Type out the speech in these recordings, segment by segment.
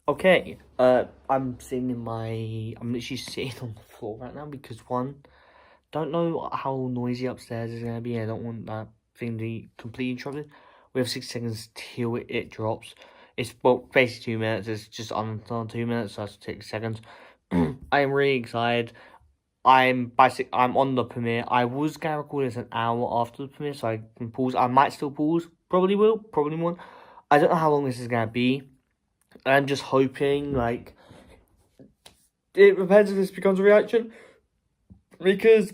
Okay, I'm literally sitting on the floor right now because don't know how noisy upstairs is gonna be. I don't want that thing to be completely interrupted. We have 6 seconds till it drops. It's basically 2 minutes. It's just on 2 minutes, so that's 6 seconds. I am really excited. I'm on the premiere. I was gonna record this an hour after the premiere, so I can pause. I might still pause. Probably will. Probably won't. I don't know how long this is gonna be. I'm just hoping, like, it depends if this becomes a reaction, because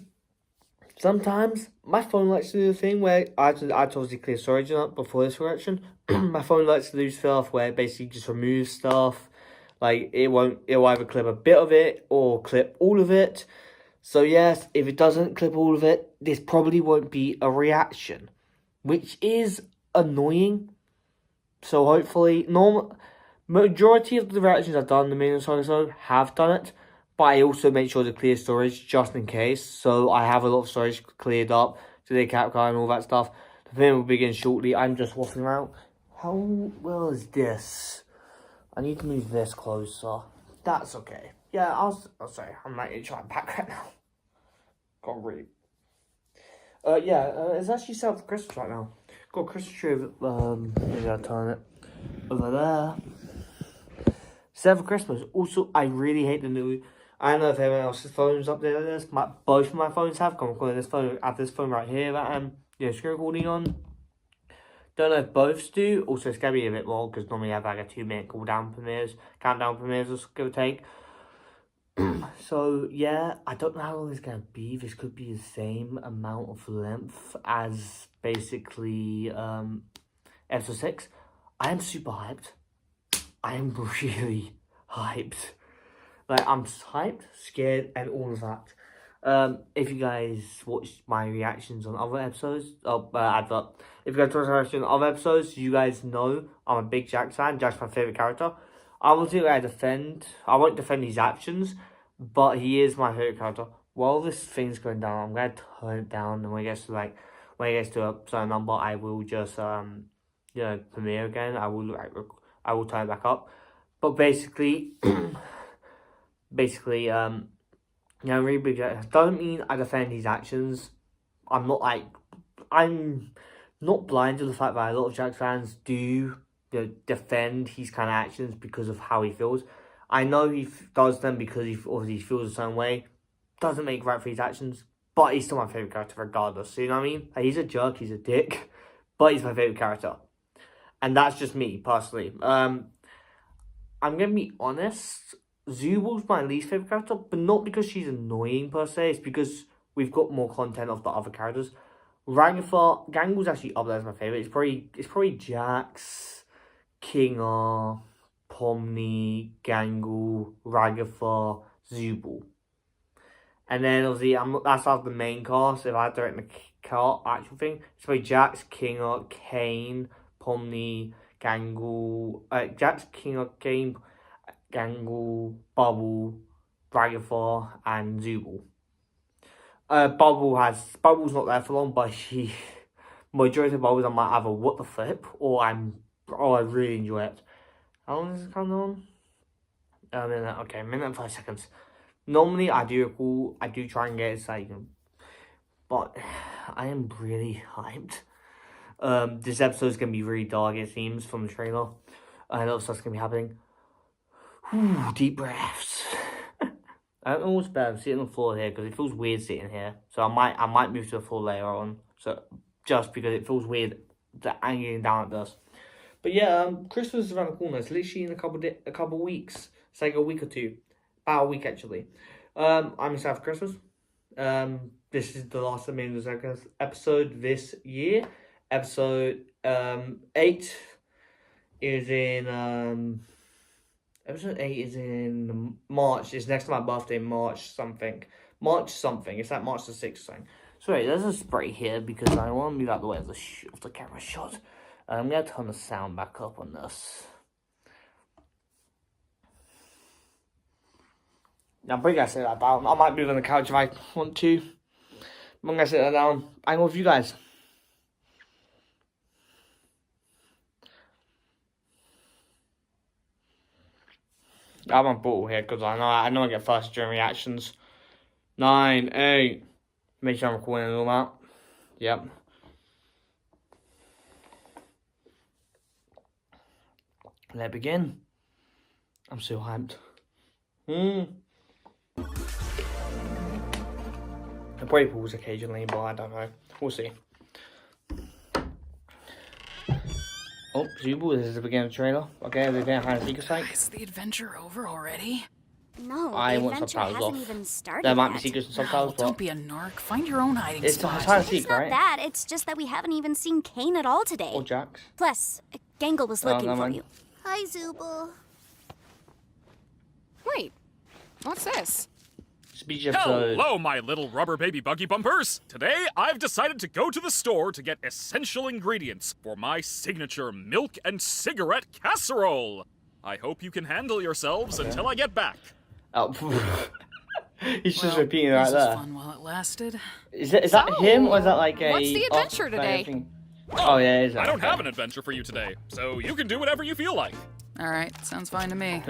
sometimes my phone likes to do the thing where I had to obviously clear storage up before this reaction. My phone likes to do stuff where it basically just removes stuff. Like, it'll either clip a bit of it or clip all of it. So yes, if it doesn't clip all of it, this probably won't be a reaction, which is annoying. So hopefully, majority of the reactions I've done in the main episode have done it, but I also make sure to clear storage just in case. So I have a lot of storage cleared up to the cap card and all that stuff. The film will begin shortly. I'm just waffling around. How well is this? I need to move this closer. That's okay. Yeah, I'll sorry. I'm not even trying back right now. Got really. It's actually set up for Christmas right now. Got a Christmas tree. Maybe I'll turn it over there. Set for Christmas. Also, I really hate the new. I don't know if everyone else's phones updated this. Both of my phones have. I'm recording this phone. I have this phone right here that I'm screen recording on. Don't know if both do. Also, it's gonna be a bit more because normally I have like a 2-minute countdown premieres, give or take. So yeah, I don't know how long it's gonna be. This could be the same amount of length as basically episode 6. I am super hyped. I am really hyped. Like, I'm hyped, scared, and all of that. If you guys watched my reactions on other episodes, if you guys watched my reactions on other episodes, you guys know I'm a big Jax fan. Jack's my favourite character. I won't defend his actions, but he is my favourite character. While this thing's going down, I'm going to turn it down, and when it gets to a certain number, I will just, premiere again. I will turn it back up. But basically, really big Jax. Doesn't mean I defend his actions. I'm not blind to the fact that a lot of Jax fans do defend his kind of actions because of how he feels. I know he does them because he obviously feels a certain way. Doesn't make right for his actions, but he's still my favourite character regardless. So, you know what I mean? Like, he's a jerk, he's a dick, but he's my favourite character. And that's just me, personally. I'm going to be honest. Zubal's my least favourite character, but not because she's annoying per se. It's because we've got more content of the other characters. Gangle's actually up there as my favourite. It's probably Jax, Kinger, Pomni, Gangle, Ragathar, Zubal. And then obviously that's after the main cast. If I had to direct the actual thing, it's probably Jax, Kinger, Caine, Pomni, Gangle, Jax, Kinger, Caine, Gangle, Bubble, Ragathar, and Zubal. Bubble's not there for long, but majority of Bubbles I might have a what the flip, or I really enjoy it. How long is it coming on? A minute, okay, minute and 5 seconds. Normally I do try and get it but I am really hyped. This episode is gonna be really dark, it seems, from the trailer. I know stuff's gonna be happening. Deep breaths. I don't know what's better, I'm sitting on the floor here because it feels weird sitting here. So I might move to the floor later on. So just because it feels weird that I'm getting down at this. But yeah, Christmas is around the corner. It's literally in a couple weeks. It's like a week or two. About a week actually. I'm excited for Christmas. This is the last of the Circus episode this year. Episode 8 is in Episode 8 is in March. It's next to my birthday, March something. It's like March the 6th thing. Sorry, there's a spray here because I want to move out the way of the camera shot. I'm going to turn the sound back up on this. Now, I'm probably going to sit that down. I might move on the couch if I want to. I'm going to sit that down. I'm with you guys. I'm on bottle here because I know I get fast during reactions. 9, 8. Make sure I'm recording it all out. Yep. Let begin. I'm so hyped. I probably pause occasionally, but I don't know. We'll see. Oh, Zubul, this is the beginning of the trailer. Okay, we're going to hide a secret site. Is the adventure over already? No, I the want adventure subtitles hasn't off. even started There might be yet. secrets and subtitles, Don't but be a narc. Find your own hiding it's spot. a hide a It's secret, not right? that, it's just that we haven't even seen Caine at all today. Or Jax. Plus, Gangle was looking never for mind. you. Hi, Zubul. Wait, what's this? Speech episode. Hello, my little rubber baby buggy bumpers! Today, I've decided to go to the store to get essential ingredients for my signature milk and cigarette casserole. I hope you can handle yourselves until I get back. Oh, he's just repeating it right this was there. fun while it lasted. Is that him or is that like a? What's the adventure today? Thing? Oh yeah, it is. I don't have an adventure for you today, so you can do whatever you feel like. All right, sounds fine to me.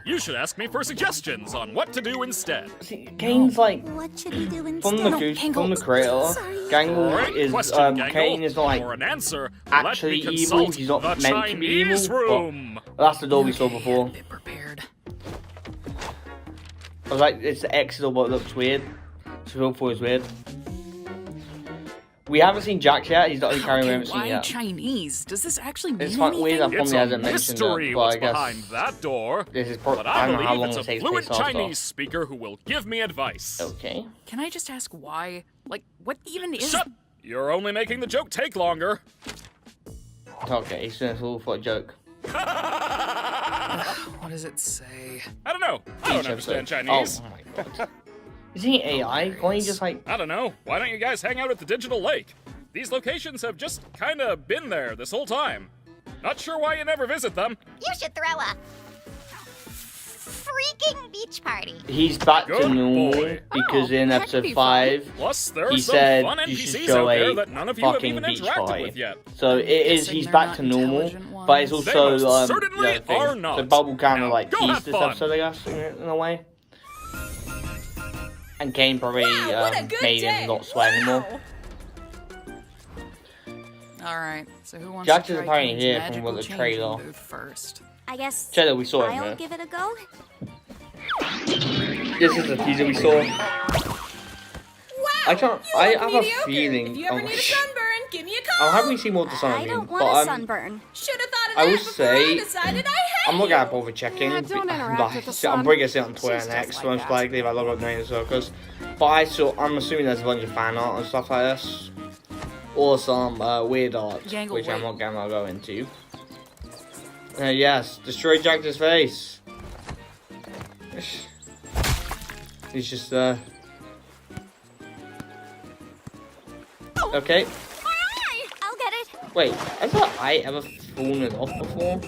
You should ask me for suggestions on what to do instead. See, Caine's like What should we do instead? from the goose, from the creator. Sorry. Gangle Great is question, Gangle. Caine is not For like an answer, actually let me evil. consult He's not the meant to be evil. Chinese room. But that's the door we saw Okay, before. a bit prepared. I was like, it's the exit door, but it looks weird. So hopefully it's weird. We haven't seen Jax yet. He's not the character we haven't seen why yet. Chinese? Does this actually mean It's quite weird. I anything? It's probably a hasn't mentioned mystery it, but what's I guess behind that door. this is probably. But I I don't know how believe long it's it a takes fluent place after. Chinese speaker who will give me advice. Okay. Can I just ask why? Like, what even is... Shut! You're only making the joke take longer. Okay, so it's all for a joke. What does it say? I don't know. I don't understand Chinese. Oh my god. Is he AI? Can't he just like... I don't know. Why don't you guys hang out at the digital lake? These locations have just kinda been there this whole time. Not sure why you never visit them. You should throw a freaking beach party. He's back to Good normal boy. because Oh, in that could episode be 5, Plus, there he are some said fun you should NPCs show out there a that none of you have fucking even beach interacted party. with yet. So Guessing he's they're back not to normal, intelligent but it's ones. also They most the certainly other thing. are not. So Bubble kind of Now, like go teased have this fun. episode, I guess, in a way. And Caine probably made him not swear anymore. All right, so who wants Jax to is try apparently Caine's here from magical the changing trailer. booth first? I guess Trailer we saw him I'll here. give it a go. This is the teaser we saw. I can't. I have a feeling. If you ever need a sunburn, give me a I'm call. happy to see more of the sun. I don't but want a sunburn. Should have thought of I that will before say, I decided I hate I'm not gonna bother checking. Yeah, don't interact like, with the I'm sun. probably gonna see it on Twitter She's next, just most like that. likely if I log up during the Circus. But I'm assuming there's a bunch of fan art and stuff like this, or some weird art, Gangle, which I'm wait. not gonna go into. Yes, destroy Jax's face. He's just Okay. I'll get it. Wait, has that eye ever fallen off before?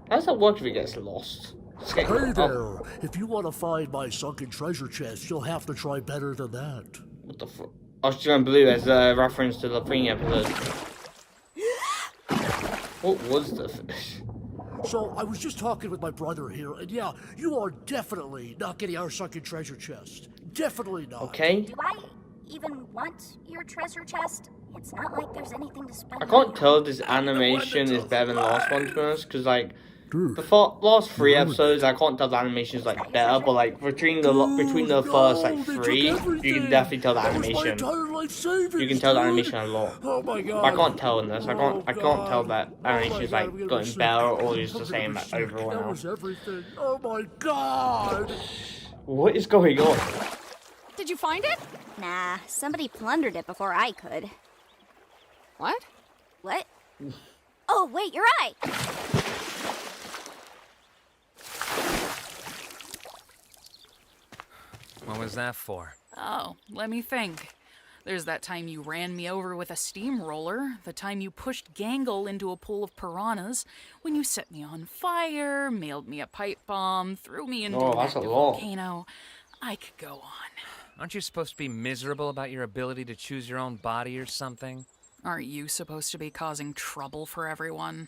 How does that work if it gets lost? Just get- Hey oh, there! If you want to find my sunken treasure chest, you'll have to try better than that. what the fuck? I was doing blue as a reference to the thing episode. What was the fish? So, I was just talking with my brother here, and yeah, you are definitely not getting our sunken treasure chest. Definitely not. Okay. Do I even want your treasure chest? It's not like there's anything to spend. I can't tell this animation is better than the last one, to be honest, because like Dude, the last 3 episodes, I can't tell the animation is like better, but like between the first like 3, you can definitely tell the That was my animation. entire life savings, You can tell the dude. animation a lot. Oh my god. I can't tell in this. I can't tell that Oh my animation is God, like I'm gonna getting be sick. better or just I'm the gonna same be sick. overall That now. was everything. Oh my god. What is going on? Did you find it? Nah, somebody plundered it before I could. What? What? Oh, wait, you're right. What was that for? Oh, let me think. There's that time you ran me over with a steamroller, the time you pushed Gangle into a pool of piranhas, when you set me on fire, mailed me a pipe bomb, threw me into Oh, an that's a active lot. volcano. I could go on. Aren't you supposed to be miserable about your ability to choose your own body or something? Aren't you supposed to be causing trouble for everyone?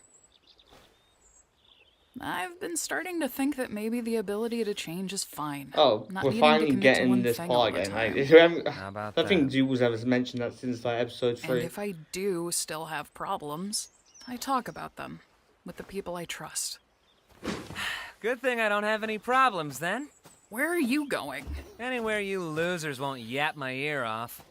I've been starting to think that maybe the ability to change is fine. Oh, Not we're needing to finally commit to getting one this thing all part the again. time. Like, we haven't- How about I don't think that? Jules ever mentioned that since like episode 3. And if I do still have problems, I talk about them with the people I trust. Good thing I don't have any problems then. Where are you going? Anywhere you losers won't yap my ear off.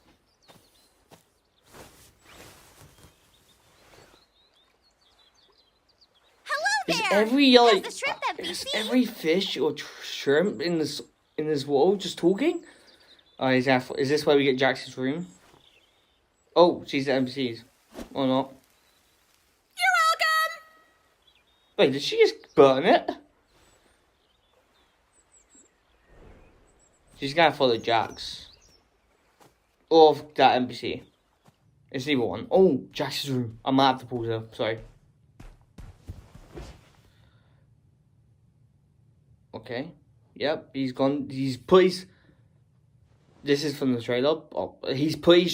Hello Is there! every How's like the shrimp, is NPC? every fish or shrimp in this world just talking? Oh, is this where we get Jax's room? Oh, she's the NPCs. Or not? You're welcome! Wait, did she just burn it? She's gonna follow Jax. Or that NPC. It's either one. Oh, Jax's room. I might have to pause her. Sorry. Okay. Yep, he's gone. He's put his. This is from the trailer. Oh, he's put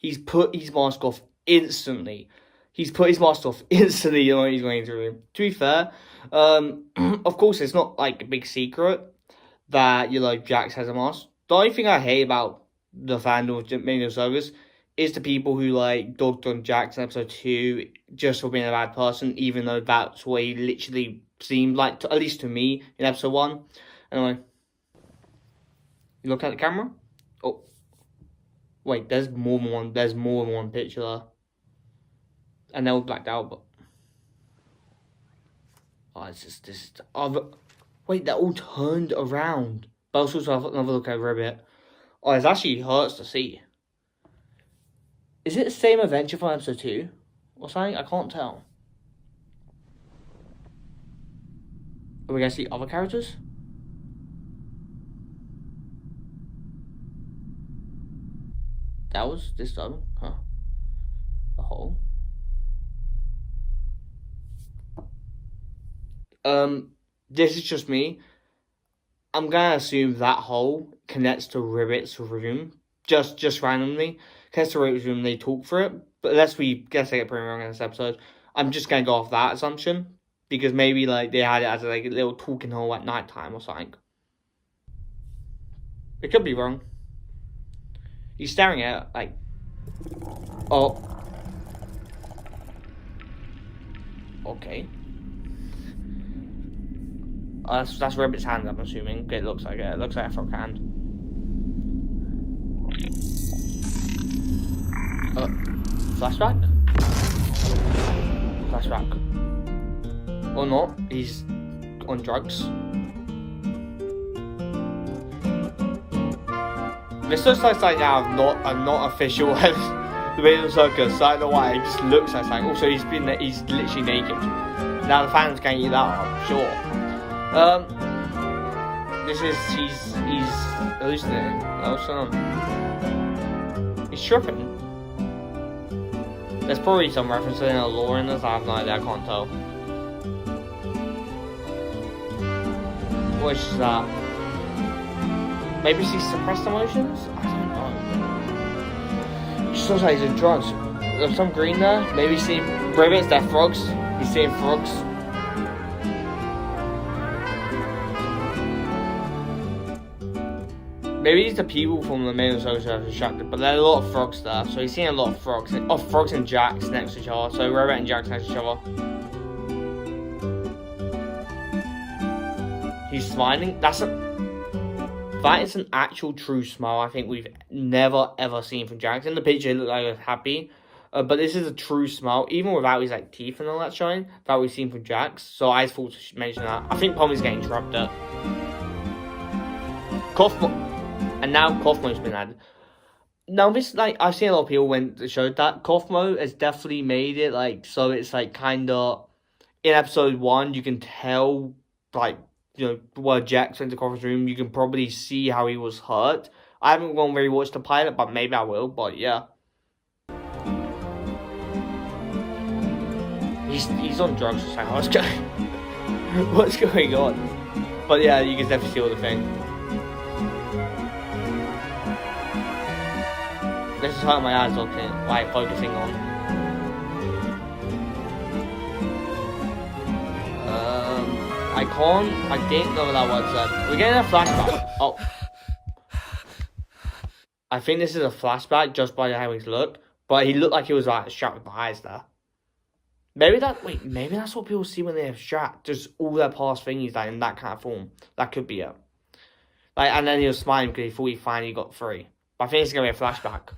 his mask off instantly. He's put his mask off instantly. You know he's going into the room. To be fair, of course it's not like a big secret that Jax has a mask. The only thing I hate about the fandom of Mania Circus is the people who dogged on Jax in episode 2 just for being a bad person, even though that's what he literally seemed like, at least to me, in episode 1. Anyway. You look at the camera? Oh. Wait, there's more than one picture there. And they're all blacked out, but... Oh, this is the other... Wait, they're all turned around. But I'll also have another look over a bit. Oh, it actually hurts to see. Is it the same adventure from episode 2? Or something? I can't tell. Are we going to see other characters? That was this time, huh? The hole. This is just me. I'm gonna assume that hole connects to Ribbit's room. Just randomly. Connects to Ribbit's room, they talk for it. But unless we guess I get pretty wrong in this episode, I'm just gonna go off that assumption. Because maybe they had it as a little talking hole at night time or something. It could be wrong. He's staring at it, oh. Okay. That's Ribbit's hand, I'm assuming. It looks like it. It looks like a frog hand. Flashback? Flashback. Or not. He's on drugs. This looks like something out of not official the Diabolical Circus. I don't know why. It just looks like something. Also, he's literally naked. Now the fans can eat that up, sure. He's hallucinating. Also, he's tripping. There's probably some reference to the lore in this. I have no idea. I can't tell. What is that? Maybe he's suppressed emotions? I don't know. It just looks like he's in drugs. There's some green there. Maybe he's seeing rabbits, they're frogs. He's seeing frogs. Maybe these are people from the main social are distracted, but there are a lot of frogs there, so he's seeing a lot of frogs. Oh, frogs and Jax next to each other. So Rabbit and Jax next to each other. He's smiling. That is an actual true smile I think we've never ever seen from Jax. In the picture it looked like he was happy. But this is a true smile, even without his teeth and all that showing, that we've seen from Jax. So I thought to mention that. I think Pommy's getting interrupted. And now Kaufmo's been added. Now this, I've seen a lot of people when they showed that. Kaufmo has definitely made it, so it's, kinda... In episode 1, you can tell, where Jax went to Kaufmo's room, you can probably see how he was hurt. I haven't gone really watched the pilot, but maybe I will, but yeah. He's on drugs, so what's going on? But yeah, you can definitely see all the thing. This is how my eyes looking, focusing on. I didn't know what that was. We're getting a flashback. Oh. I think this is a flashback just by how he looked. But he looked like he was like strapped with the eyes there. Maybe that's what people see when they're strapped. Just all their past thingies like in that kind of form. That could be it. Like, and then he was smiling because he thought he finally got free. But I think it's gonna be a flashback.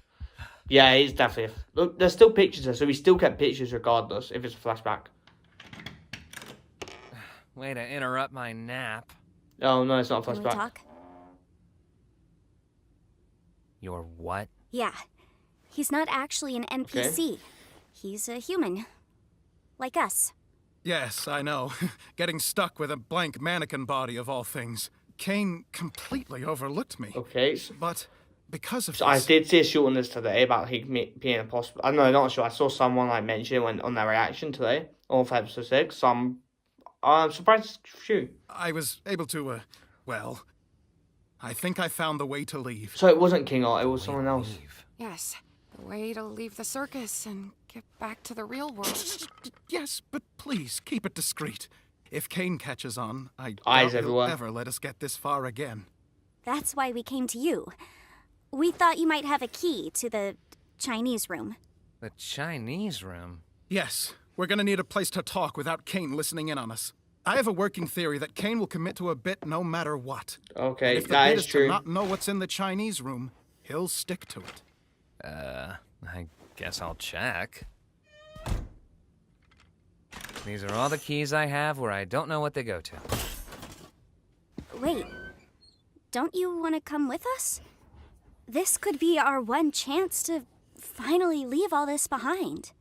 Yeah, it's definitely. Look, there's still pictures there, so we still get pictures regardless if it's a flashback. Way to interrupt my nap. Oh no, it's not a Can we flashback. talk? Your what? Yeah. He's not actually an NPC. Okay. He's a human. Like us. Yes, I know. Getting stuck with a blank mannequin body of all things. Caine completely overlooked me. Okay. But because of So this... I did see a short on this today about him being impossible. I know, not sure. I saw someone like mention it on their reaction today on episode 6. So I'm surprised it's true. I was able to, well, I think I found the way to leave. So it wasn't King Art, it was someone else. Yes, the way to leave the circus and get back to the real world. Yes, but please, keep it discreet. If Caine catches on, I Eyes doubt he'll everywhere. ever let us get this far again. That's why we came to you. We thought you might have a key to the Chinese room. The Chinese room? Yes, we're gonna need a place to talk without Caine listening in on us. I have a working theory that Caine will commit to a bit no matter what. Okay, And if the that bit is to true. not know what's in the Chinese room, he'll stick to it. I guess I'll check. These are all the keys I have where I don't know what they go to. Wait. Don't you want to come with us? This could be our one chance to finally leave all this behind.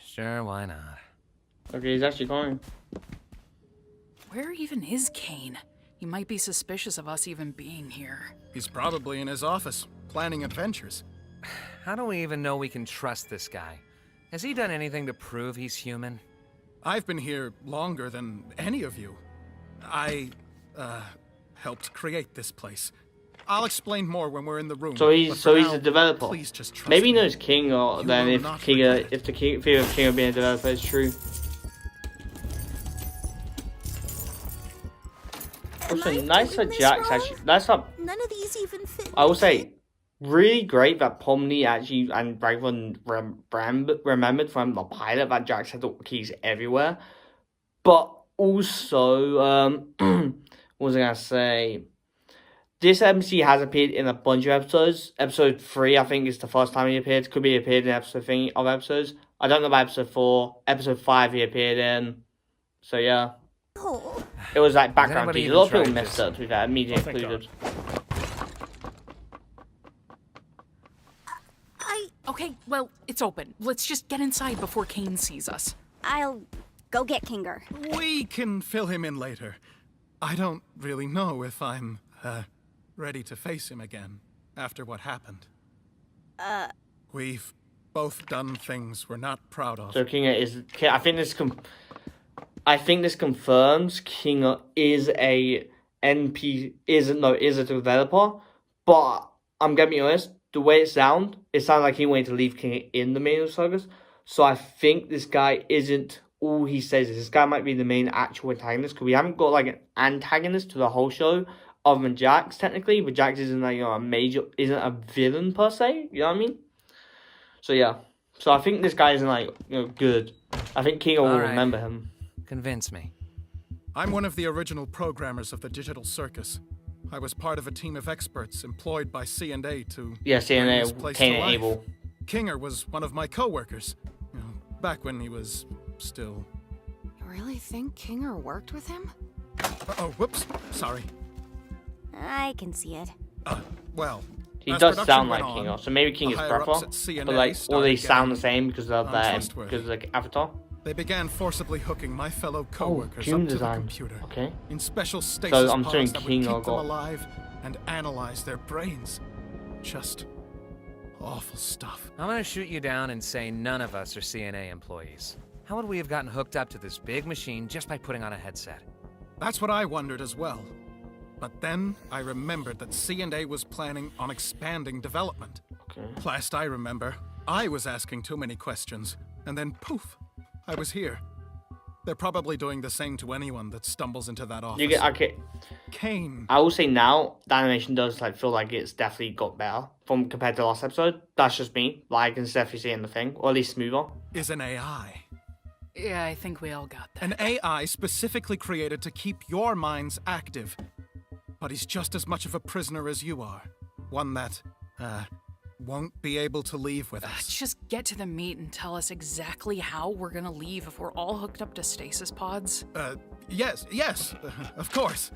Sure, why not? Okay, he's actually going. Where even is Caine? He might be suspicious of us even being here. He's probably in his office, planning adventures. How do we even know we can trust this guy? Has he done anything to prove he's human? I've been here longer than any of you. I, helped create this place. I'll explain more when we're in the room. So but he's for a now, developer. Please just trust Maybe he me. knows King, or You then will if not King, regret it. if the theory of King being a developer is true. Also, nice that Jax actually. That's not. None of these even fit. I will say, really great that Pomni actually and Bravon remembered from the pilot that Jax had the keys everywhere. But also, what was I gonna say? This MC has appeared in a bunch of episodes. Episode 3, I think, is the first time he appeared. Could be appeared in episode 3 of episodes. I don't know about episode 4. Episode 5 he appeared in. So yeah. Oh, It was like background anybody keys. A even lot of people tried missed this? it, to be fair. Media Oh, thank included. Okay, well, it's open. Let's just get inside before Caine sees us. I'll go get Kinger. We can fill him in later. I don't really know if I'm, ready to face him again after what happened. We've both done things we're not proud of. So Kinga is. I think this confirms Kinga is a is a developer. But I'm gonna be honest. The way it sounds like he wanted to leave Kinga in the main of Circus. So I think this guy isn't all he says. This guy might be the main actual antagonist, because we haven't got like an antagonist to the whole show other than Jax technically. But Jax isn't like isn't a villain per se. You know what I mean? So yeah. So I think this guy isn't like good. I think Kinga will Alright. remember him. Convince me. I'm one of the original programmers of the Digital Circus. I was part of a team of experts employed by C&A to Yeah, bring this CNA, place Caine to and life. Abel. Kinger was one of my co-workers, back when he was still... You really think Kinger worked with him? Oh, whoops, sorry. I can see it. Well, He as does production sound like went on, Kinga, so maybe Kinga's the higher-ups brother, at C&A but like, or started they sound the getting same because of their untrustworthy. because of like Avatar. They began forcibly hooking my fellow co-workers Human up to the design. computer Okay. in special stasis So I'm pods assuming that would King keep or them God. alive and analyze their brains. Just awful stuff. I'm gonna shoot you down and say none of us are CNA employees. How would we have gotten hooked up to this big machine just by putting on a headset? That's what I wondered as well. But then I remembered that C&A was planning on expanding development. Okay. Last I remember, I was asking too many questions, and then poof, I was here. They're probably doing the same to anyone that stumbles into that office. You get okay. Caine. I will say now the animation does like feel like it's definitely got better from compared to the last episode. That's just me. Like I can definitely see it in the thing, or at least smoother. Is an AI. Yeah, I think we all got that. An AI specifically created to keep your minds active. But he's just as much of a prisoner as you are. One that, won't be able to leave with us. Just get to the meat and tell us exactly how we're gonna leave if we're all hooked up to stasis pods. Yes, of course.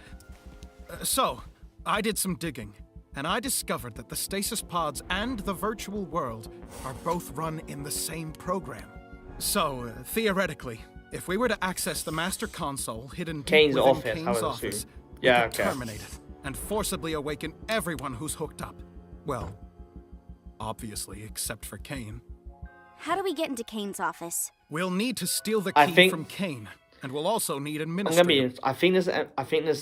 So, I did some digging, and I discovered that the stasis pods and the virtual world are both run in the same program. So, theoretically, if we were to access the master console hidden deep Caine's within office, I Caine's would office, assume. we Yeah, could okay. terminate it and forcibly awaken everyone who's hooked up. Well, obviously, except for Caine. How do we get into Caine's office? We'll need to steal the I key think- from Caine, and we'll also need I'm gonna administrator. be. I think this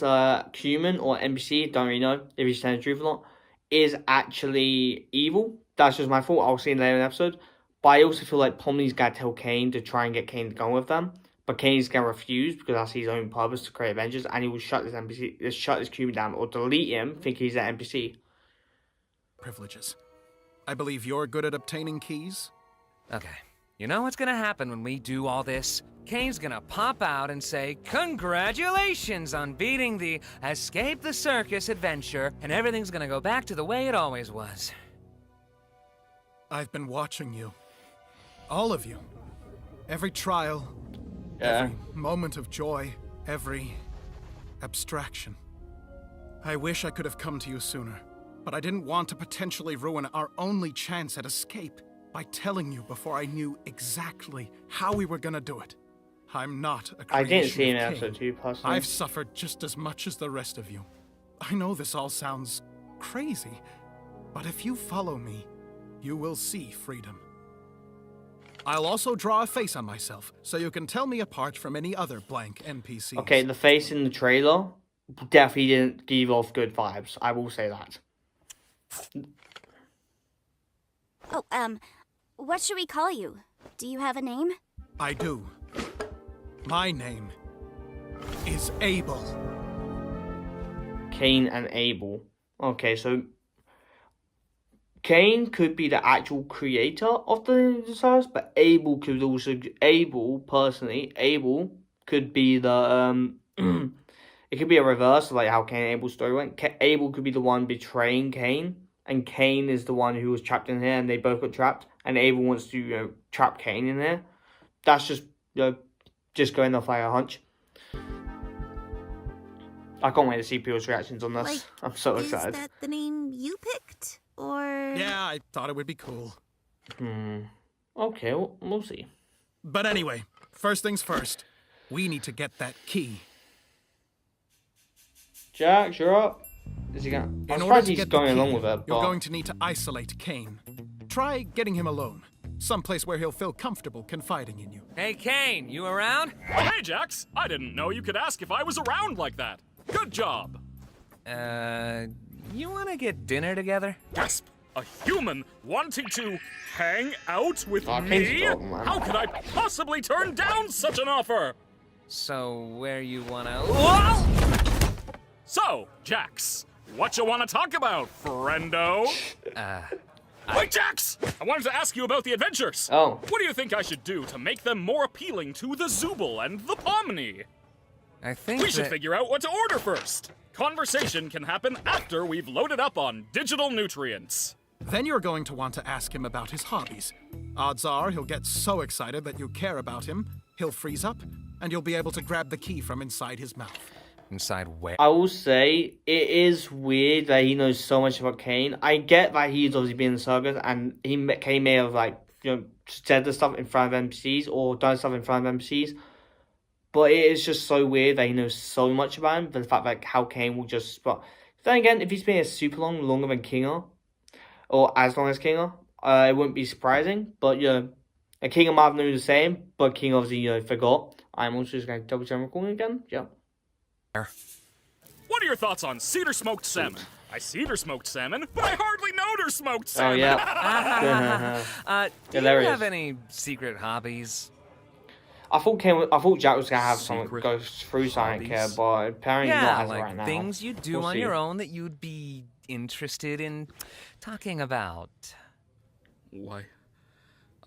human or NPC. Don't really know if he's telling the truth or not. Is actually evil. That's just my thought. I'll see in later in the episode. But I also feel like Pomni's gotta tell Caine to try and get Caine to go with them. But Caine's gonna refuse because that's his own purpose to create Avengers, and he will shut this NPC, shut this human down, or delete him, thinking he's an NPC. Privileges. I believe you're good at obtaining keys? Okay. You know what's gonna happen when we do all this? Caine's gonna pop out and say, "Congratulations on beating the Escape the Circus adventure," and everything's gonna go back to the way it always was. I've been watching you. All of you. Every trial, Yeah. every moment of joy, every abstraction. I wish I could have come to you sooner, but I didn't want to potentially ruin our only chance at escape by telling you before I knew exactly how we were gonna do it. I'm not a creation I didn't see him in of episode Caine. 2, personally. I've suffered just as much as the rest of you. I know this all sounds crazy, but if you follow me, you will see freedom. I'll also draw a face on myself, so you can tell me apart from any other blank NPCs. Okay, the face in the trailer definitely didn't give off good vibes. I will say that. Oh, what should we call you? Do you have a name? I do. My name is Abel. Caine and Abel. Okay, so Caine could be the actual creator of the Circus, but Abel could also Abel could be the it could be a reverse of like how Caine and Abel's story went. Abel could be the one betraying Caine, and Caine is the one who was trapped in here, and they both got trapped, and Abel wants to trap Caine in there. That's just just going off like a hunch. I can't wait to see people's reactions on this. Like, I'm so excited. Is that the name you picked? Or... Yeah, I thought it would be cool. Okay, we'll see. But anyway, first things first. We need to get that key. Jax, you're up. Is he going? I'm In order surprised to he's get the going key, along with it. you're But going to need to isolate Caine. Try getting him alone. Someplace where he'll feel comfortable confiding in you. Hey, Caine, you around? Hey, Jax! I didn't know you could ask if I was around like that. Good job! You wanna get dinner together? Gasp! A human wanting to hang out with Caine's me? a dog, man. How could I possibly turn down such an offer? So, where you wanna... Whoa! So, Jax, what you want to talk about, friendo? Wait, Jax! I wanted to ask you about the adventures. Oh. What do you think I should do to make them more appealing to the Zooble and the Pomni? I think We should that- figure out what to order first. Conversation can happen after we've loaded up on digital nutrients. Then you're going to want to ask him about his hobbies. Odds are he'll get so excited that you care about him, he'll freeze up, and you'll be able to grab the key from inside his mouth. Inside where? I will say it is weird that he knows so much about Caine. I get that he's obviously been in the Circus, and Caine may have said the stuff in front of NPCs or done stuff in front of NPCs. But it is just so weird that he knows so much about him. For the fact that how Caine will just. But then again, if he's been here super long, longer than Kinger, or as long as Kinger, it wouldn't be surprising. But a Kinger might have known the same, but King obviously forgot. I'm also just going to double check recording again. Yeah. What are your thoughts on cedar smoked salmon? I cedar smoked salmon, but I hardly know there's smoked Oh salmon. yeah. Do Yeah, there you it have is. any secret hobbies? I thought Jack was gonna have something Secret go through something here, hobbies? but apparently not Yeah, as of like right now. things you do We'll on see. your own that you'd be interested in talking about. Why,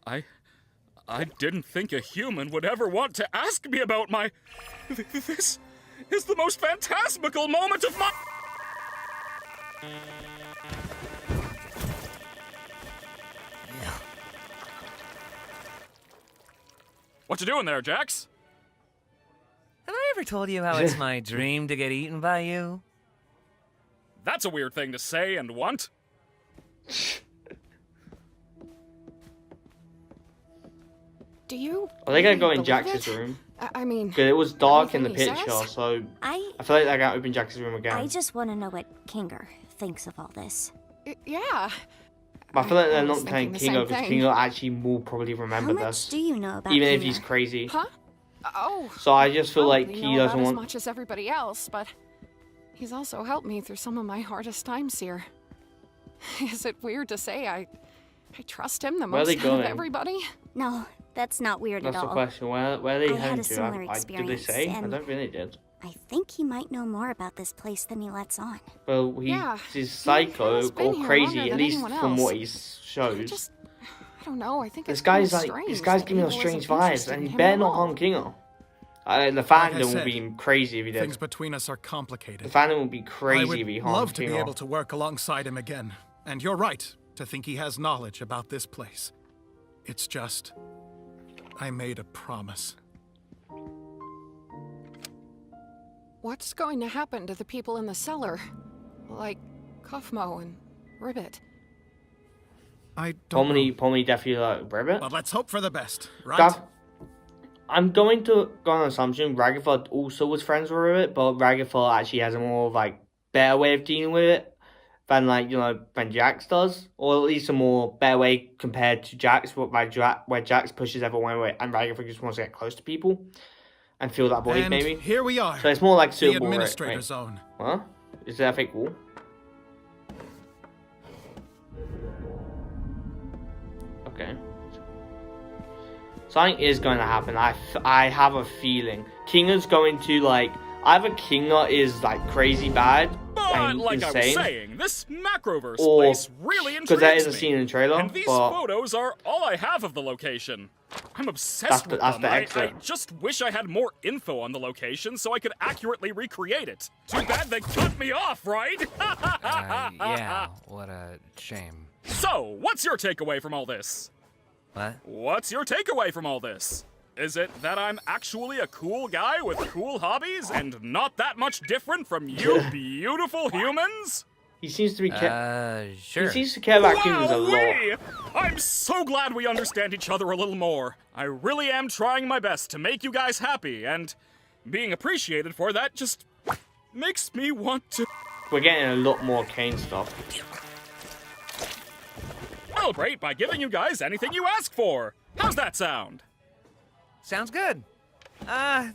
I didn't think a human would ever want to ask me about my... This is the most phantasmical moment of my... What you doing there, Jax? Have I ever told you how it's my dream to get eaten by you? That's a weird thing to say and want. Do you? Are they gonna go in believe Jax's it? room? I mean, Because it was dark in the everything he picture, says? so I I feel like they're gonna open Jax's room again. I just want to know what Kinger thinks of all this. Yeah. But I feel like they're I not was telling thinking the Kingo same because thing. Kingo actually will probably How remember much this, do you know about even Kinger? if he's crazy. Huh? Oh. So I just feel like probably he know doesn't about want. as much as everybody else, but he's also helped me through some of my hardest times here. Is it weird to say I trust him the Where are most they out going? of everybody? No, that's not weird That's at the all. question. Where are they I had heading a to? similar Did they experience, say? I and- don't think they did. I think he might know more about this place than he lets on. Well, Yeah, he's he psycho has been or here crazy, longer at than least anyone from what else. he shows. I don't know. I think This it's kinda guy's like, strange this guy's that giving us Abel strange isn't vibes, interested and in he him better at not all. harm Kingo. The Like I fandom will said, be crazy if he Things did. between us are The complicated. fandom will be I crazy would if he harmed love to be Kingo. able to work alongside him again. And you're right to think he has knowledge about this place. It's just, I made a promise. What's going to happen to the people in the cellar? Like Kufmo and Ribbit. I don't know. Pomni definitely like Ribbit. But let's hope for the best, right? Gav, I'm going to go on an assumption Ragatha also was friends with Ribbit, but Ragatha actually has a more like better way of dealing with it than than Jax does, or at least a more better way compared to Jax, where Jax pushes everyone away and Ragatha just wants to get close to people and feel that void And maybe. here we are. So it's more like The suitable. administrator right? zone. What? Is there a fake wall? Okay. Something is going to happen. I have a feeling. Kinga's going to either Kinga is crazy bad But and like I was insane, saying, this Macroverse or place really intrigues because there is a me. scene in the trailer, And these but photos are all I have of the location. I'm obsessed with that's them. the I exit. just wish I had more info on the location so I could accurately recreate it. Too bad they cut me off, right? Yeah, what a shame. So, what's your takeaway from all this? What? What's your takeaway from all this? Is it that I'm actually a cool guy with cool hobbies and not that much different from you beautiful humans? he seems to be Sure. he seems to care about Kinga's a lot. Wowee! I'm so glad we understand each other a little more. I really am trying my best to make you guys happy, and being appreciated for that just makes me want to We're getting a lot more Caine stuff. celebrate by giving you guys anything you ask for. How's that sound? Sounds good.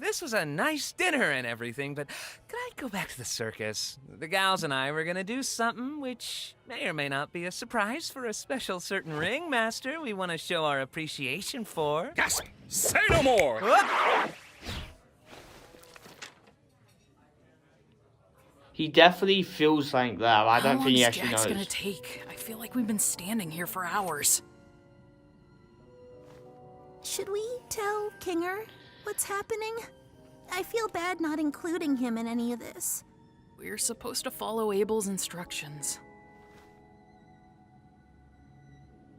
This was a nice dinner and everything, but could I go back to the circus? The gals and I were gonna do something which may or may not be a surprise for a special certain ringmaster we want to show our appreciation for. Gasp! Say no more! Whoop! He definitely feels like that. I don't think he How actually long is Jax knows. gonna take? I feel like we've been standing here for hours. Should we tell Kinger what's happening? I feel bad not including him in any of this. We're supposed to follow Abel's instructions.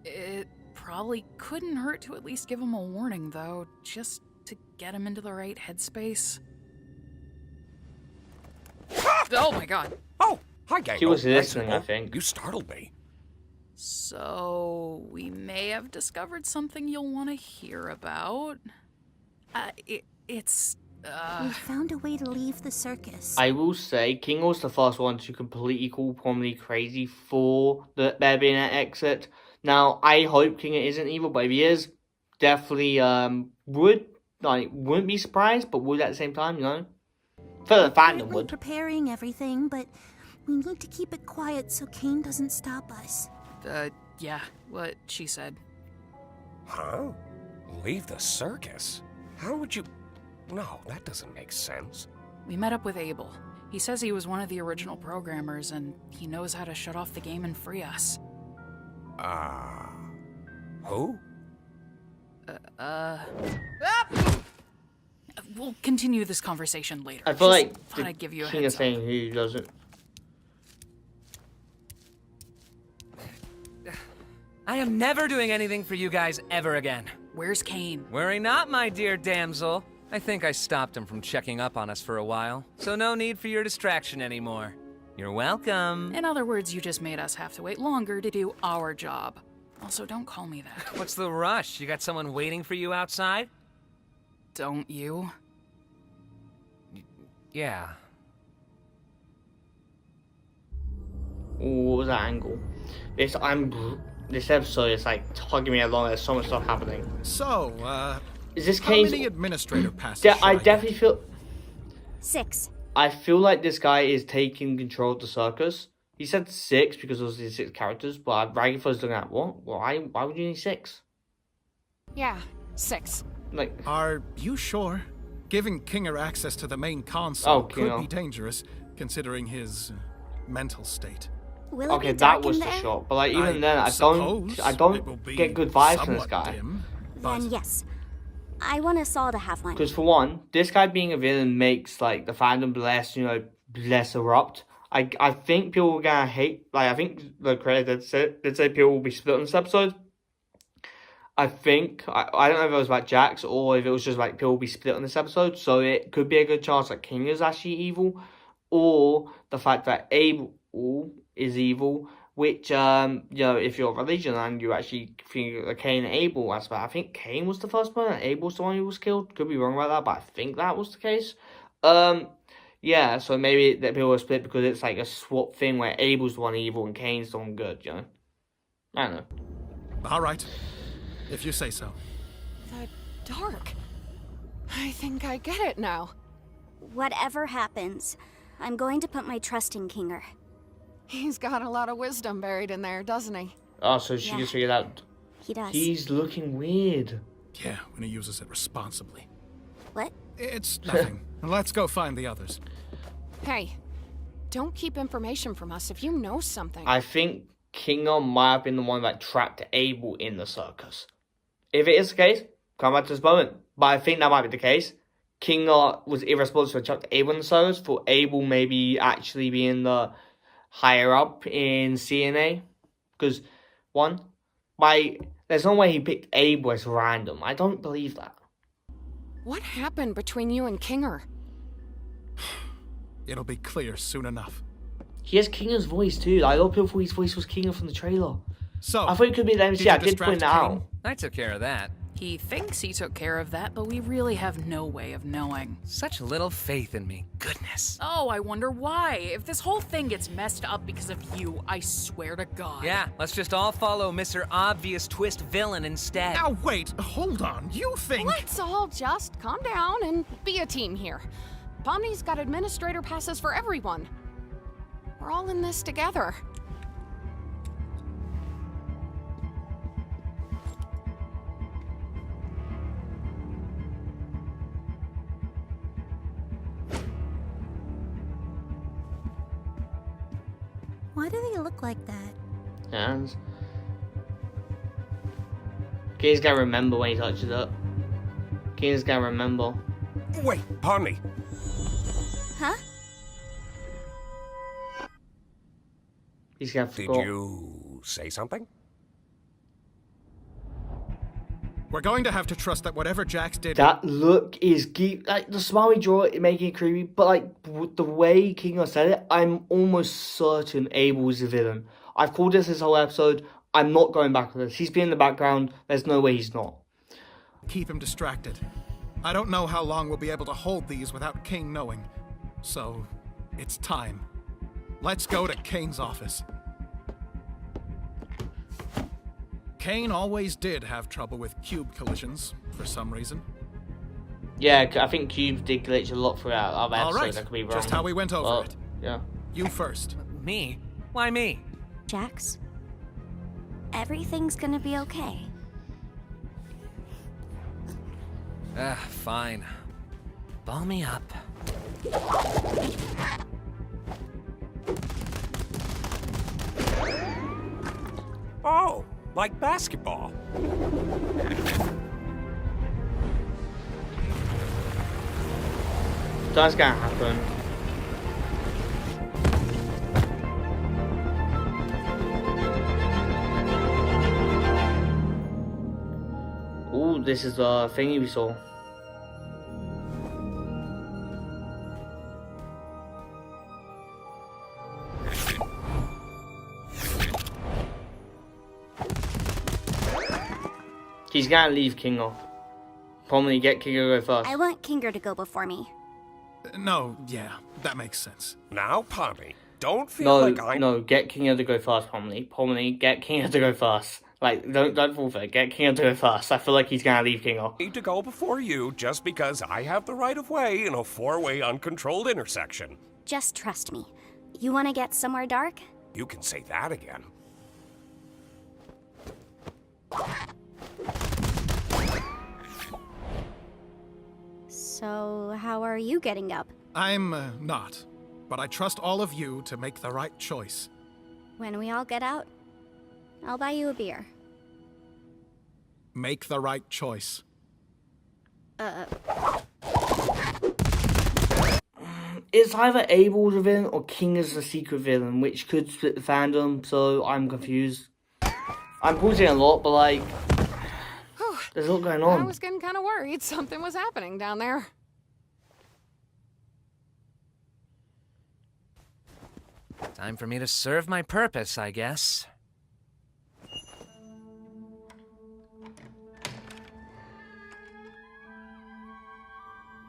It probably couldn't hurt to at least give him a warning, though, just to get him into the right headspace. Oh my god. Oh, hi, Gaine. He was Nice listening, to know. I think. You startled me. So, we may have discovered something you'll want to hear about. It's We found a way to leave the circus. I will say, King was the first one to completely call Pomni crazy for there being an exit. Now, I hope King isn't evil, but if he is, definitely wouldn't be surprised, but would at the same time, For the fandom Currently would. preparing everything, but we need to keep it quiet so Caine doesn't stop us. yeah, what she said. Huh? Leave the circus? How would you... No, that doesn't make sense. We met up with Abel. He says he was one of the original programmers, and he knows how to shut off the game and free us. Who? We'll continue this conversation later. I feel like thought I'd give you a King heads is up. saying who does it. I am never doing anything for you guys ever again. Where's Caine? Worry not, my dear damsel. I think I stopped him from checking up on us for a while, so no need for your distraction anymore. You're welcome. In other words, you just made us have to wait longer to do our job. Also, don't call me that. What's the rush? You got someone waiting for you outside? Don't you? Yeah. Ooh, what was that angle? This episode is like tugging me along. There's so much stuff happening. So, Is this how Caine's? many administrator passes Yeah, should I get? definitely feel. 6. I feel like this guy is taking control of the circus. He said 6 because those are the 6 characters, but Raggedfell's looking at what? Why would you need 6? Yeah, 6. Like, Are you sure? Giving Kinger access to the main console could Kinger. be dangerous, considering his mental state. Will okay, it be that dark was in the there? shot. But like even then, I suppose don't it will be get good vibes from this somewhat guy. dim, but Then yes. I want us all to have one. Because for one, this guy being a villain makes like the fandom less erupt. I think people are gonna hate. Like I think the creator did say people will be split on this episode. I think I don't know if it was about Jax or if it was just like people will be split on this episode. So it could be a good chance that King is actually evil, or the fact that Abel is evil. Which if you're a religion and you actually think the Caine and Abel aspect, I think Caine was the first one and Abel's the one who was killed. Could be wrong about that, but I think that was the case. Yeah, so maybe that people are split because it's like a swap thing where Abel's the one evil and Caine's the one good, I don't know. all right, if you say so. The dark. I think I get it now. Whatever happens, I'm going to put my trust in Kinger. He's got a lot of wisdom buried in there, doesn't he? Oh, so she Yeah. just figured out He does. he's looking weird. Yeah, when he uses it responsibly. What? It's nothing. Let's go find the others. Hey, don't keep information from us if you know something. I think Kinger might have been the one that trapped Abel in the circus. If it is the case, come back to this moment. But I think that might be the case. Kinger was irresponsible to chuck Abel in the circus for Abel maybe actually being the higher up in CNA. Because, there's no way he picked Abel as random. I don't believe that. What happened between you and Kinger? It'll be clear soon enough. He has Kinger's voice too. Like, a lot of people thought his voice was Kinger from the trailer. So, I thought it could be the MC. you I did point distract that out. Caine? I took care of that. He thinks he took care of that, but we really have no way of knowing. Such little faith in me. Goodness. Oh, I wonder why. If this whole thing gets messed up because of you, I swear to God. Yeah, let's just all follow Mr. Obvious Twist Villain instead. Now wait, hold on. You think... Let's all just calm down and be a team here. Pomni's got administrator passes for everyone. We're all in this together. Why do they look like that? And Kaine's gotta remember when he touches it. Kaine's gotta remember. Wait, pardon me. Huh? He's gonna Did forget. you say something? We're going to have to trust that whatever Jax did... That look is like the smile he drew it, making it creepy, but like the way Kingo said it, I'm almost certain Abel is the villain. I've called this whole episode. I'm not going back with this. He's been in the background. There's no way he's not. Keep him distracted. I don't know how long we'll be able to hold these without Caine knowing. So, it's time. Let's go to Caine's office. Caine always did have trouble with cube collisions, for some reason. Yeah, I think Cube did glitch a lot throughout other All episodes. right, That could be wrong. just how we went over it. Yeah. You first. Me? Why me? Jax? Everything's gonna be okay. Fine. Ball me up. Oh, like basketball. That's gonna happen. Ooh, this is the thingy we saw. He's gonna leave Kinger. Probably get Kinger to go first. I want Kinger to go before me. No, yeah, that makes sense. Now, Pomni, don't feel like I'm... No, get Kinger to go first, Pomni. Pomni, get Kinger to go first. Like, don't fall for it. Get Kinger to go first. I feel like he's gonna leave Kinger. need to go before you just because I have the right of way in a four-way uncontrolled intersection. Just trust me. You want to get somewhere dark? You can say that again. So, how are you getting up? I'm not, but I trust all of you to make the right choice. When we all get out, I'll buy you a beer. Make the right choice. It's either Abel's the villain or Kinger's the secret villain, which could split the fandom, so I'm confused. I'm pausing a lot, but like, there's a lot going on. I was getting kind of worried something was happening down there. Time for me to serve my purpose, I guess.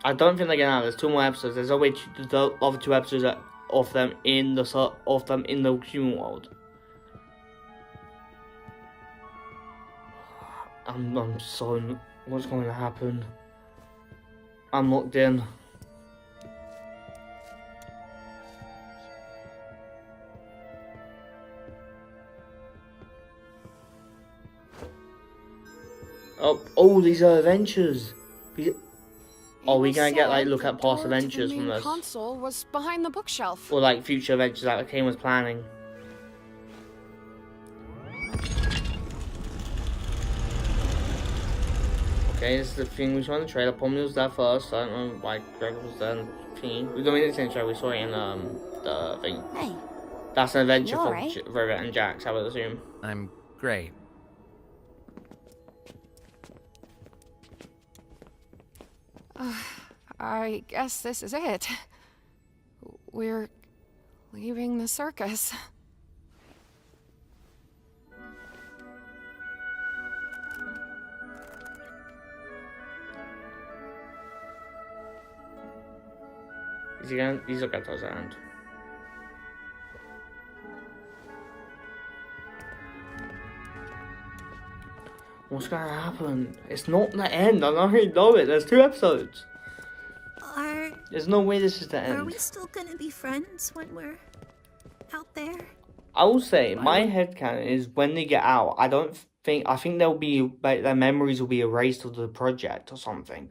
I don't think they're gonna have. There's 2 more episodes. There's always the other 2 episodes of them in the human world. I'm so. What's going to happen? I'm locked in. Oh, these are adventures. Are we gonna get like look at past adventures from this? The console was behind the bookshelf. Or like future adventures that Caine was planning? Okay, this is the thing we saw in the trailer. Pomni was there first. I don't know why Greg was there. We don't mean it's in the trailer. We saw it in the thing. Hey. That's an adventure You for alright? Rivet and Jax, I would assume. I'm great. I guess this is it. We're leaving the circus. He's looking at his hand. What's gonna happen? It's not the end. I already know it. There's 2 episodes. There's no way this is the end. Are we still gonna be friends when we're out there? I will say, my headcanon is when they get out, I think they'll be, like, their memories will be erased of the project or something.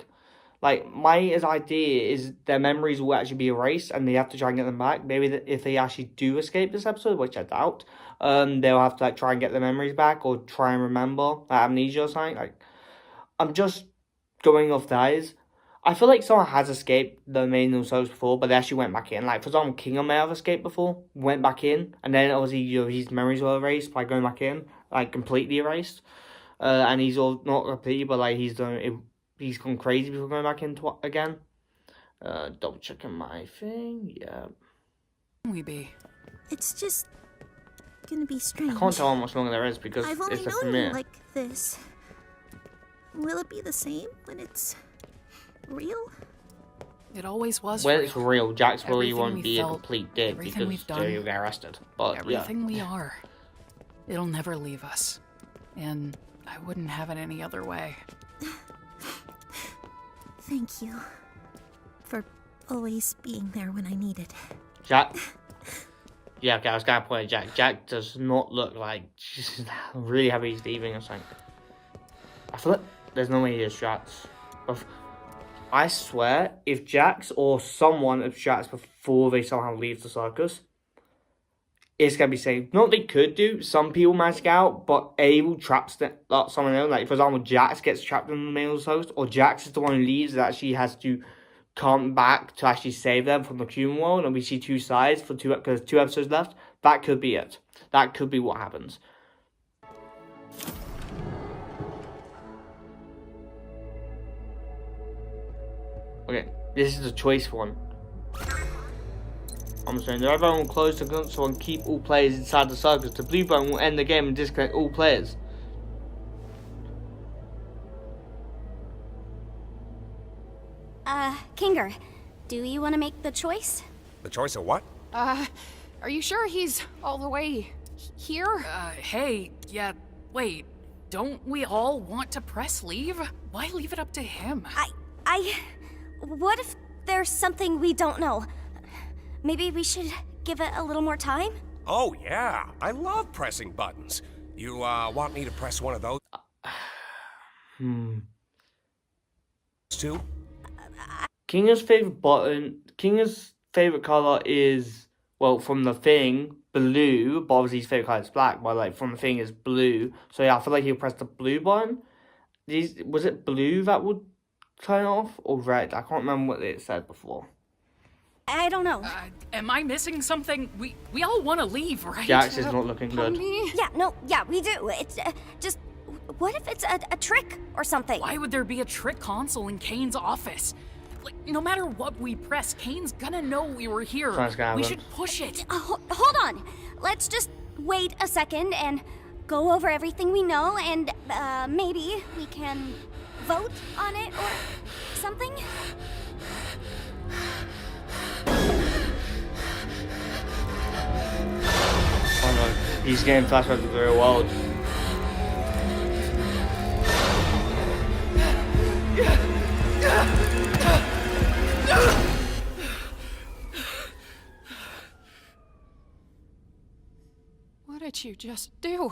Like, my idea is their memories will actually be erased and they have to try and get them back. Maybe if they actually do escape this episode, which I doubt, they'll have to, like, try and get their memories back or try and remember, like, amnesia or something. Like, I'm just going off that. I feel like someone has escaped the main themselves before, but they actually went back in. Like, for example, Kinger may have escaped before, went back in, and then obviously his memories were erased by going back in, like completely erased. And he's all not completely, but like he's gone crazy before going back in again. Double checking my thing. Yeah. We be. It's just gonna be strange. I can't tell how much longer there is because I've only it's a known premiere. you like this. Will it be the same when it's real? It always was When real. it's real, Jax really Everything won't we be a felt, complete dick everything because we've done, you'll get arrested. But Everything we are. It'll never leave us. And I wouldn't have it any other way. Thank you for always being there when I need it. Jack. Yeah, okay, I was gonna point at Jack. Jack does not look like she's really happy he's leaving or something. I feel like there's no way he is Jax. I swear, if Jax or someone abstracts before they somehow leave the circus, it's going to be safe. Not they could do, some people manage to get out, but Abel traps someone else. Like, for example, Jax gets trapped in the mail host, or Jax is the one who leaves that actually has to come back to actually save them from the human world, and we see two sides for because 2 episodes left. That could be it. That could be what happens. Okay, this is a choice one. I'm saying the red button will close the console and keep all players inside the circus. The blue button will end the game and disconnect all players. Kinger, do you want to make the choice? The choice of what? Are you sure he's all the way here? Hey, yeah, wait. Don't we all want to press leave? Why leave it up to him? What if there's something we don't know? Maybe we should give it a little more time? Oh, yeah. I love pressing buttons. You, want me to press one of those? Two? Kinga's favorite button, Kinga's favorite color is, well, from the thing, blue, but obviously his favorite color is black, but like from the thing is blue. So yeah, I feel like he'll press the blue button. Was it blue that would turn off, or red? I can't remember what it said before. I don't know. Am I missing something? We all want to leave, right? Jax is not looking good. Yeah, we do. It's just, what if it's a trick or something? Why would there be a trick console in Caine's office? Like, no matter what we press, Caine's gonna know we were here. We should push it. Hold on. Let's just wait a second and go over everything we know, and maybe we can vote on it or something? Oh no, he's getting flashbacks to the real world. What did you just do?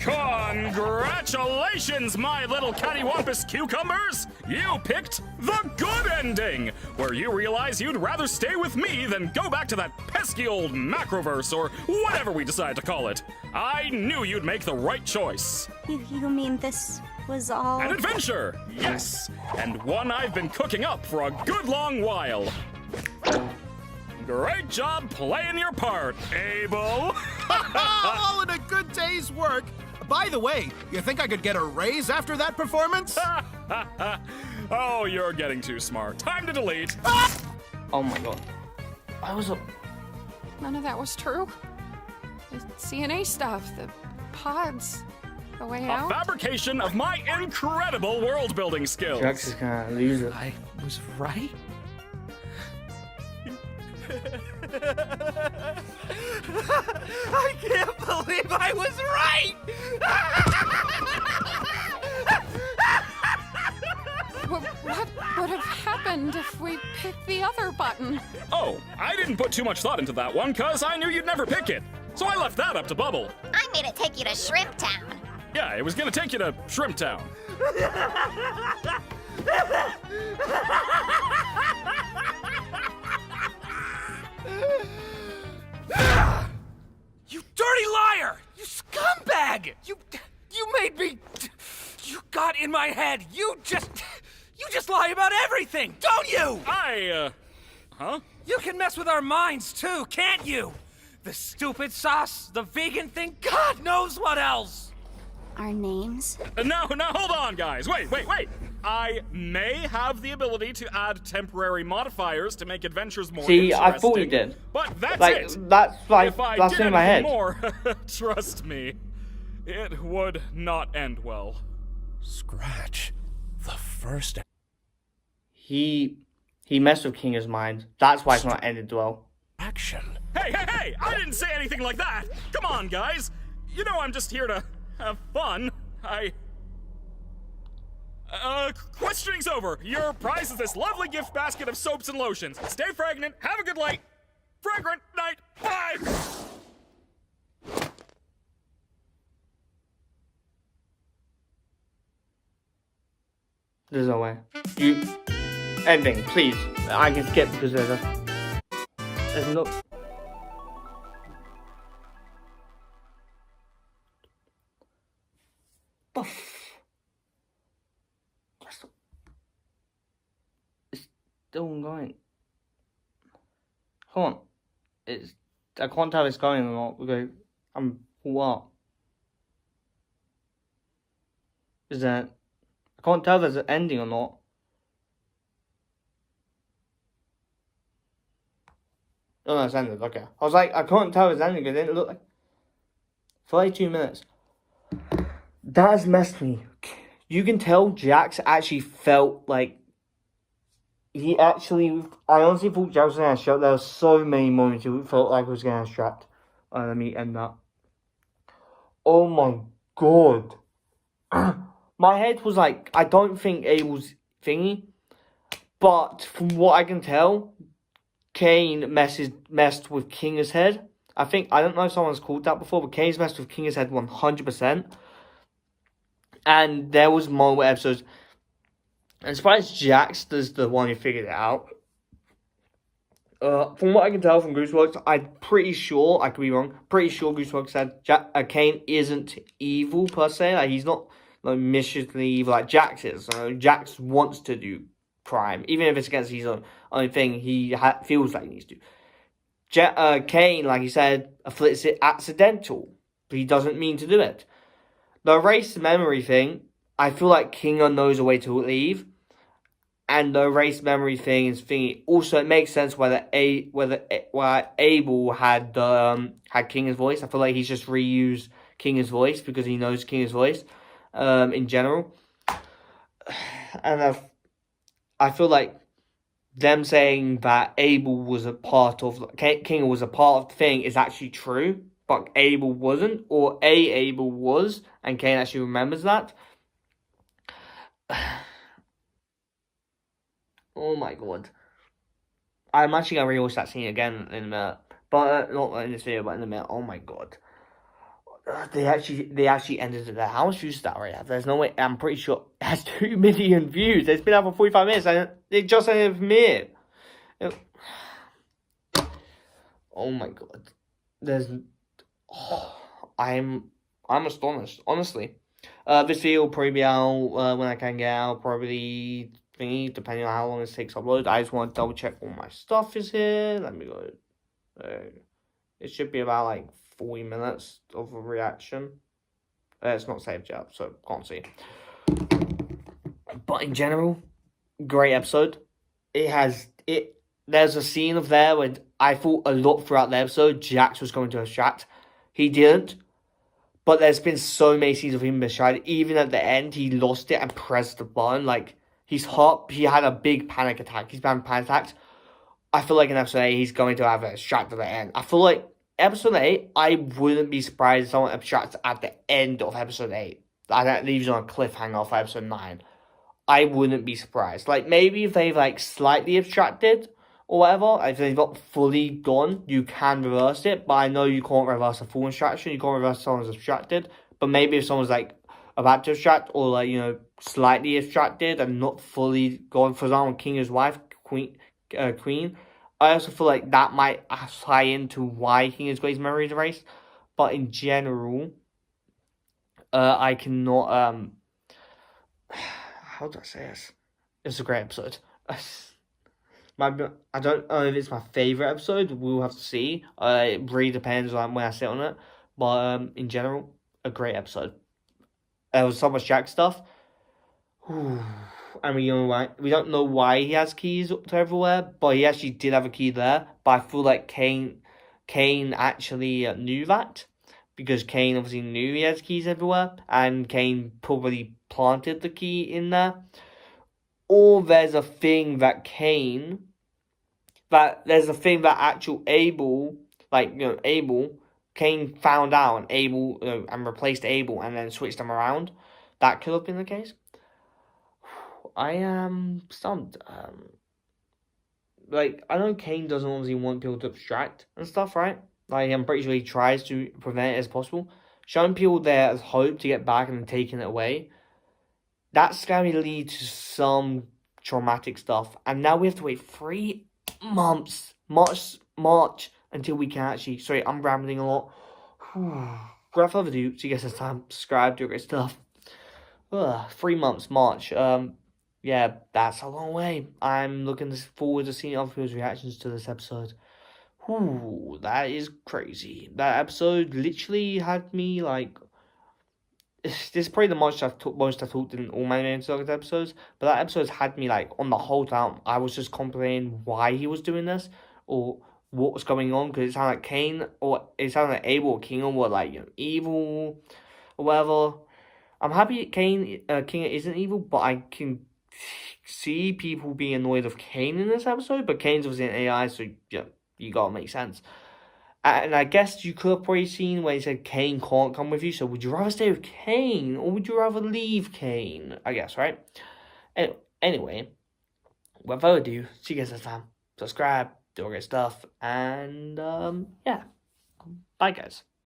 Congratulations, my little cattywampus cucumbers! You picked the good ending, where you realize you'd rather stay with me than go back to that pesky old macroverse or whatever we decide to call it. I knew you'd make the right choice. You mean this was all... An adventure, yes, and one I've been cooking up for a good long while. Great job playing your part, Abel. All in a good day's work. By the way, you think I could get a raise after that performance? Oh, you're getting too smart. Time to delete. Oh my god. None of that was true. The CNA stuff, the pods, the way A out. fabrication of my incredible world-building skills. Jax is gonna lose it. I was right? I can't believe I was right! What would have happened if we picked the other button? Oh, I didn't put too much thought into that one, cause I knew you'd never pick it. So I left that up to Bubble. I made it take you to Shrimp Town. Yeah, it was gonna take you to Shrimp Town. You dirty liar! You scumbag! You made me... You got in my head. You just lie about everything, don't you? Huh? You can mess with our minds too, can't you? The stupid sauce, the vegan thing, God knows what else! Our names? No, hold on, guys. Wait. I may have the ability to add temporary modifiers to make adventures more interesting. See, I thought you did. But that's like, it. That's like, if I that's did in my head. more, trust me, it would not end well. Scratch. The first... He messed with Kinga's mind. That's why it's not ended well. action. Hey! I didn't say anything like that! Come on, guys! You know I'm just here to have fun. Questioning's over. Your prize is this lovely gift basket of soaps and lotions. Stay fragrant, have a good night. Fragrant night, bye! There's no way. Ending, please. I can skip because there's no... It's still going. Hold on. I can't tell if it's going or not because I'm what? Is that... I can't tell if there's an ending or not. Oh no, it's ended, okay. I was like, I can't tell if it's ending because it didn't look like... 32 minutes. That has messed me. You can tell Jax actually felt like... I honestly thought Jax was going to get strapped. There were so many moments he felt like he was going to get strapped. Let me end that. Oh my god. My head was like, I don't think Abel's thingy. But from what I can tell, Caine messed with Kinger's head. I don't know if someone's called that before, but Caine's messed with Kinger's head 100%. And there was multiple episodes. I'm surprised Jax is the one who figured it out. From what I can tell from Gooseworks, I'm pretty sure, I could be wrong, pretty sure Gooseworks said Caine isn't evil per se. Like, he's not like maliciously evil like Jax is. Jax wants to do crime, even if it's against his own thing. He feels like he needs to. Caine, like he said, afflicts it accidental, but he doesn't mean to do it. The erased memory thing, I feel like Kinger knows a way to leave, and the erased memory thing is thingy. Also, it makes sense why Abel had Kinger's voice. I feel like he's just reused Kinger's voice because he knows Kinger's voice. In general, and I feel like them saying that Abel was a part of Kinger was a part of the thing is actually true, but Abel wasn't, or Abel was, and Caine actually remembers that. Oh my god. I'm actually going to rewatch that scene again in a minute. But, not in this video, but in a minute. Oh my god. They actually ended it there. How much views does that already have? There's no way. I'm pretty sure it has 2 million views. It's been out for 45 minutes and it just ended for me. Oh my god. I'm astonished, honestly. This video will probably be out when I can get out, probably thingy, depending on how long it takes to upload. I just want to double check all my stuff is here. Let me go. It should be about like 40 minutes of a reaction. It's not saved yet, so can't see. But in general, great episode. There's a scene of there where I thought a lot throughout the episode Jax was going to extract. He didn't. But there's been so many scenes of him distracted. Even at the end, he lost it and pressed the button. Like, he's hot. He had a big panic attack. He's been panic attacks. I feel like in episode 8, he's going to have a extract at the end. I feel like episode 8, I wouldn't be surprised if someone abstracts at the end of episode 8. That leaves you on a cliffhanger for episode 9. I wouldn't be surprised. Like, maybe if they've, like, slightly abstracted or whatever, if they've not fully gone, you can reverse it. But I know you can't reverse a full abstraction. You can't reverse someone's abstracted. But maybe if someone's, like, about to abstract or, like, you know, slightly abstracted and not fully gone. For example, Kinger's wife, Queen, I also feel like that might tie into why Kinger's got his memories erased. But in general, I cannot, how do I say this? It's a great episode. I don't know if it's my favourite episode. We'll have to see. It really depends on when I sit on it. But in general, a great episode. There was so much Jack stuff. And we don't know why he has keys to everywhere, but he actually did have a key there. But I feel like Caine actually knew that, because Caine obviously knew he has keys everywhere, and Caine probably planted the key in there. Or there's a thing that Caine, actual Abel, Caine found out and replaced Abel and then switched them around. That could have been the case. I am stumped. Like, I know Caine doesn't obviously want people to abstract and stuff, right? Like, I'm pretty sure he tries to prevent it as possible. Showing people there's hope to get back and then taking it away, that's going to lead to some traumatic stuff. And now we have to wait 3 months, March, until we can actually... Sorry, I'm rambling a lot. Without further ado, so you guys have time, subscribe, do great stuff. 3 months, March. Yeah, that's a long way. I'm looking forward to seeing other people's reactions to this episode. That is crazy. That episode literally had me like... This is probably the most I've talked in all my main Circus episodes, but that episode's had me like on the whole time. I was just contemplating why he was doing this or what was going on, because it sounded like Caine or it sounded like Abel or King were like, you know, evil or whatever. I'm happy King isn't evil, but I can see people being annoyed of Caine in this episode. But Caine's obviously an AI, so yeah, you gotta make sense. And I guess you could have probably seen where he said Caine can't come with you. So would you rather stay with Caine or would you rather leave Caine? I guess, right? Anyway, without further ado, see you guys next time. Subscribe, do all great stuff, and yeah, bye guys.